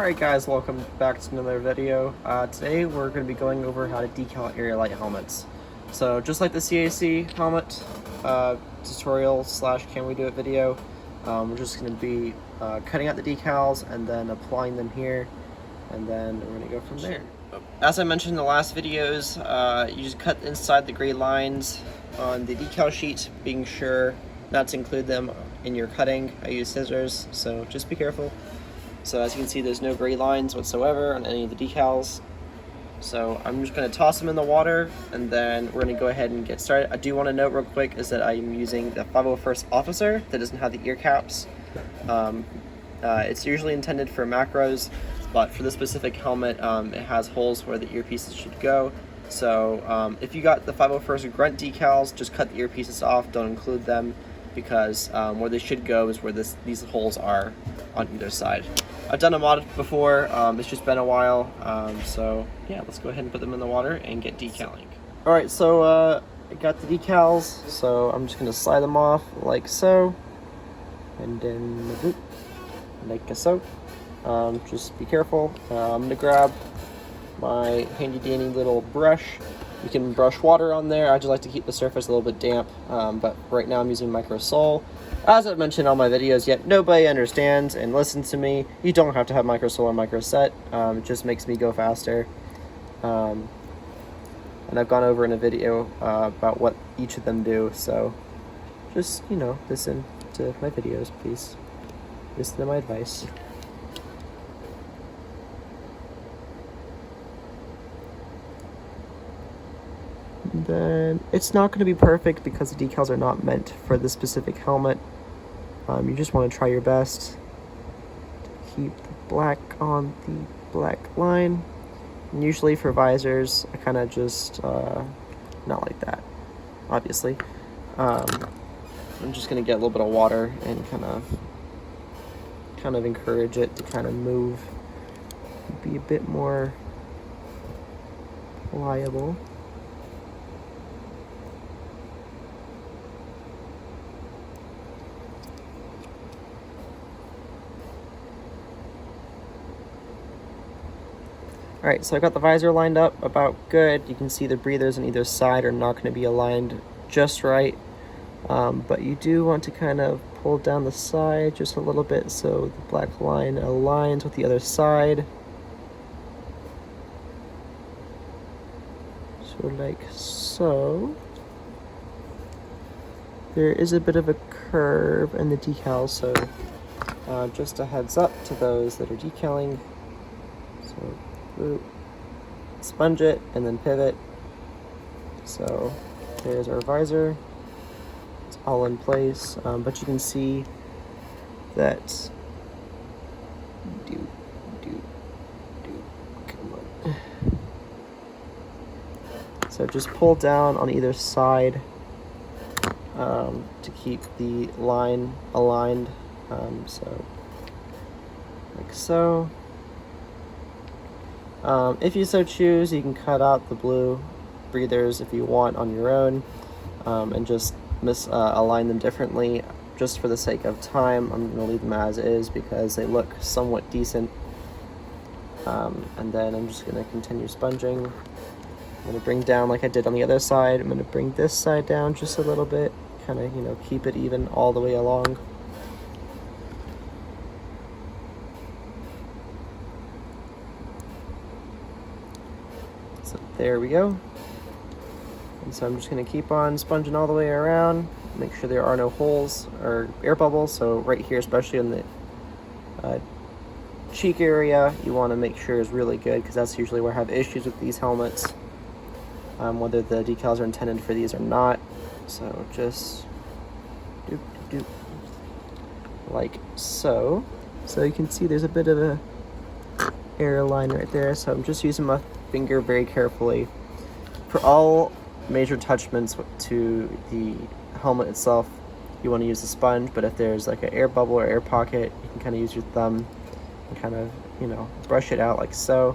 Alright guys, welcome back to another video. Today we're going to be going over how to decal Arealight helmets. So just like the CAC helmet tutorial slash can we do it video, we're just going to be cutting out the decals and then applying them here, and then we're going to go from there. As I mentioned in the last videos, you just cut inside the gray lines on the decal sheet, being sure not to include them in your cutting. I use scissors, so just be careful. So as you can see, there's no gray lines whatsoever on any of the decals. So I'm just going to toss them in the water, and then we're going to go ahead and get started. I do want to note real quick is that I'm using the 501st Officer that doesn't have the ear caps. It's usually intended for macros, but for this specific helmet, it has holes where the earpieces should go. So if you got the 501st Grunt decals, just cut the earpieces off, don't include them, because where they should go is where these holes are on either side. I've done a mod before, it's just been a while, so yeah, let's go ahead and put them in the water and get decaling. Alright, so I got the decals, so I'm just going to slide them off like so, and then like so. Just be careful. I'm going to grab my handy dandy little brush. You can brush water on there. I just like to keep the surface a little bit damp, but right now I'm using Micro Sol. As I've mentioned in all my videos, yet nobody understands and listens to me. You don't have to have Micro Sol or Micro Set. It just makes me go faster. And I've gone over in a video about what each of them do, so just, you know, listen to my videos, please. Listen to my advice. Then it's not going to be perfect because the decals are not meant for this specific helmet. You just want to try your best to keep the black on the black line. And usually for visors, I kind of just not like that, obviously. I'm just going to get a little bit of water and kind of encourage it to kind of move, be a bit more pliable. Alright, so I got the visor lined up about good. You can see the breathers on either side are not going to be aligned just right. But you do want to kind of pull down the side just a little bit so the black line aligns with the other side. So like so. There is a bit of a curve in the decal, so just a heads up to those that are decaling. So sponge it and then pivot. So there's our visor. It's all in place, but you can see that come on. So just pull down on either side to keep the line aligned, so like so. If you so choose, you can cut out the blue breathers if you want on your own, and just align them differently. Just for the sake of time, I'm going to leave them as is because they look somewhat decent. And then I'm just going to continue sponging. I'm going to bring down like I did on the other side. I'm going to bring this side down just a little bit, kind of, you know, keep it even all the way along. So there we go. And so I'm just going to keep on sponging all the way around, make sure there are no holes or air bubbles. So right here, especially in the cheek area, you want to make sure is really good because that's usually where I have issues with these helmets, whether the decals are intended for these or not. So just like so. So you can see there's a bit of a air line right there. So I'm just using my finger very carefully. For all major touchments to the helmet itself, you want to use a sponge, but if there's like an air bubble or air pocket, you can kind of use your thumb and kind of, you know, brush it out like so.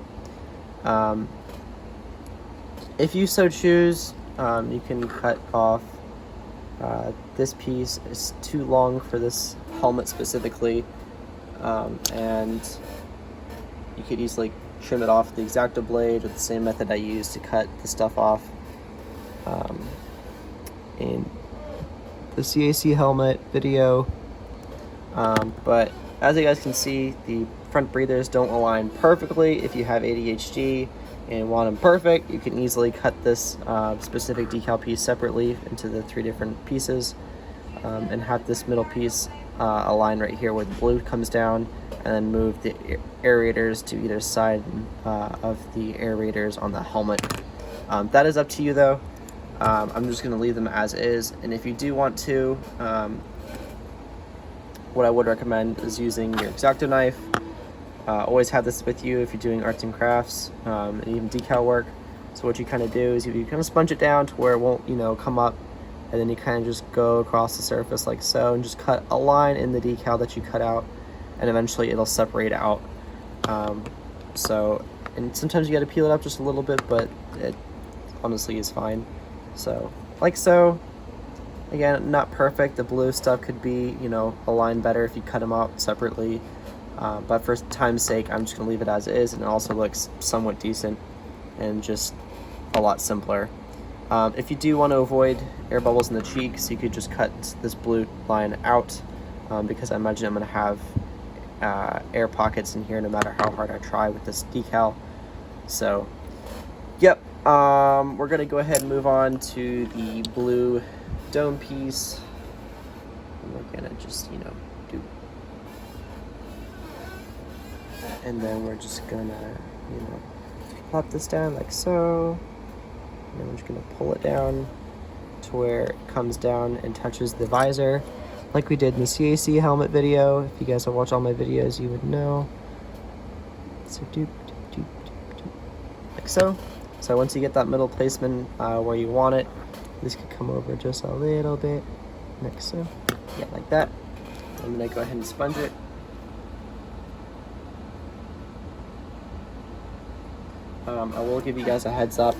If you so choose, you can cut off this piece. Is too long for this helmet specifically, and you could easily trim it off with the X-Acto blade with the same method I used to cut the stuff off in the CAC helmet video. But as you guys can see, the front breathers don't align perfectly. If you have ADHD and want them perfect, you can easily cut this specific decal piece separately into the 3 different pieces, and have this middle piece align right here where the blue comes down, and then move the aerators to either side of the aerators on the helmet. That is up to you though. I'm just going to leave them as is, and if you do want to, what I would recommend is using your X-Acto knife. Always have this with you if you're doing arts and crafts, and even decal work. So what you kind of do is you kind of sponge it down to where it won't, come up, and then you kind of just go across the surface like so, and just cut a line in the decal that you cut out, and eventually it'll separate out. And sometimes you got to peel it up just a little bit, but it honestly is fine. So like so. Again, not perfect. The blue stuff could be, aligned better if you cut them out separately. But for time's sake, I'm just going to leave it as is, and it also looks somewhat decent and just a lot simpler. If you do want to avoid air bubbles in the cheeks, you could just cut this blue line out, because I imagine I'm going to have air pockets in here no matter how hard I try with this decal. So, yep, we're going to go ahead and move on to the blue dome piece. And we're going to just, do. And then we're just going to, plop this down like so. And then we're just going to pull it down to where it comes down and touches the visor, like we did in the CAC helmet video. If you guys have watched all my videos, you would know. So like so. So once you get that middle placement where you want it, this could come over just a little bit, like so. Yeah, like that. I'm gonna go ahead and sponge it. I will give you guys a heads up.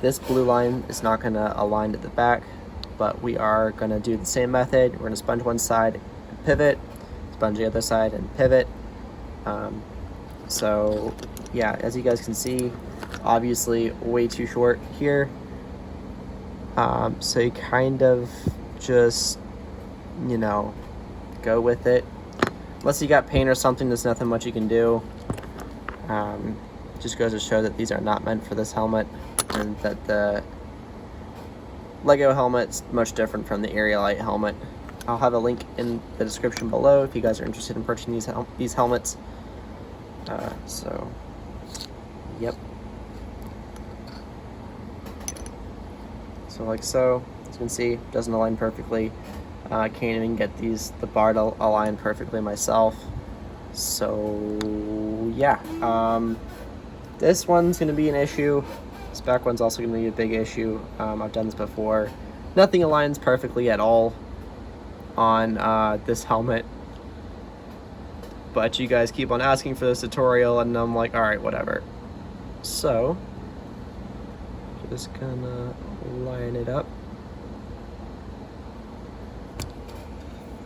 This blue line is not gonna align to the back, but we are gonna do the same method. We're gonna sponge one side and pivot, sponge the other side and pivot. So yeah, as you guys can see, obviously way too short here. So you kind of just, go with it. Unless you got paint or something, there's nothing much you can do. Just goes to show that these are not meant for this helmet, and that the Lego helmet's much different from the Arealight helmet. I'll have a link in the description below if you guys are interested in purchasing these helmets. So, yep. So like so, as you can see, it doesn't align perfectly. I can't even get the bar to align perfectly myself. So yeah, this one's gonna be an issue. This back one's also gonna be a big issue. I've done this before. Nothing aligns perfectly at all on this helmet, but you guys keep on asking for this tutorial, and I'm like, all right, whatever. So just gonna line it up.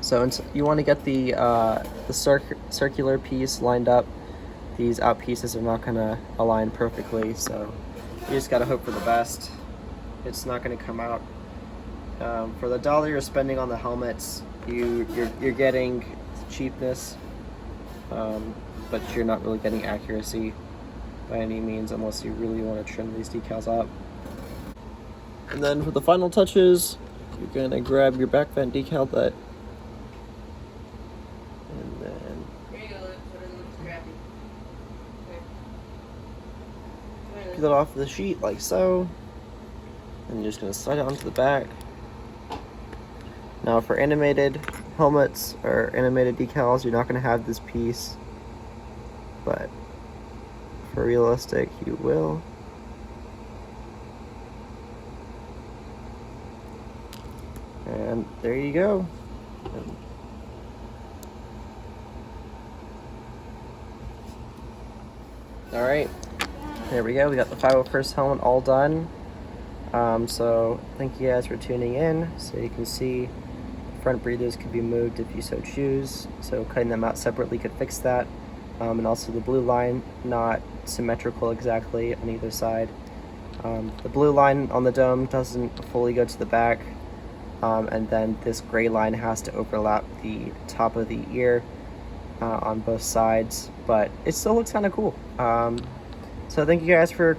So you want to get the circular piece lined up. These out pieces are not gonna align perfectly, so you just gotta hope for the best. It's not gonna come out. For the dollar you're spending on the helmets, you're getting cheapness, but you're not really getting accuracy by any means, unless you really want to trim these decals up. And then for the final touches, you're gonna grab your back vent decal butt, and then peel it off the sheet like so, and you're just gonna slide it onto the back. Now for animated helmets or animated decals, you're not gonna have this piece, but for realistic, you will. And there you go. All right, there we go. We got the 501st helmet all done. So thank you guys for tuning in. So you can see front breathers could be moved if you so choose. So cutting them out separately could fix that. and also the blue line not symmetrical exactly on either side. The blue line on the dome doesn't fully go to the back, and then this gray line has to overlap the top of the ear on both sides, but it still looks kind of cool. So thank you guys for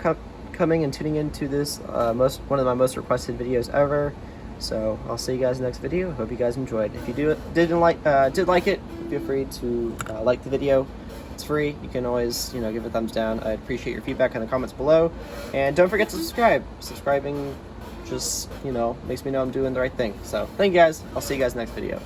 coming and tuning into this one of my most requested videos ever. So I'll see you guys in the next video. Hope you guys enjoyed. If you did like it, feel free to like the video. It's free. You can always give it a thumbs down. I appreciate your feedback in the comments below, and don't forget to subscribe. Subscribing just makes me know I'm doing the right thing. So thank you guys. I'll see you guys next video.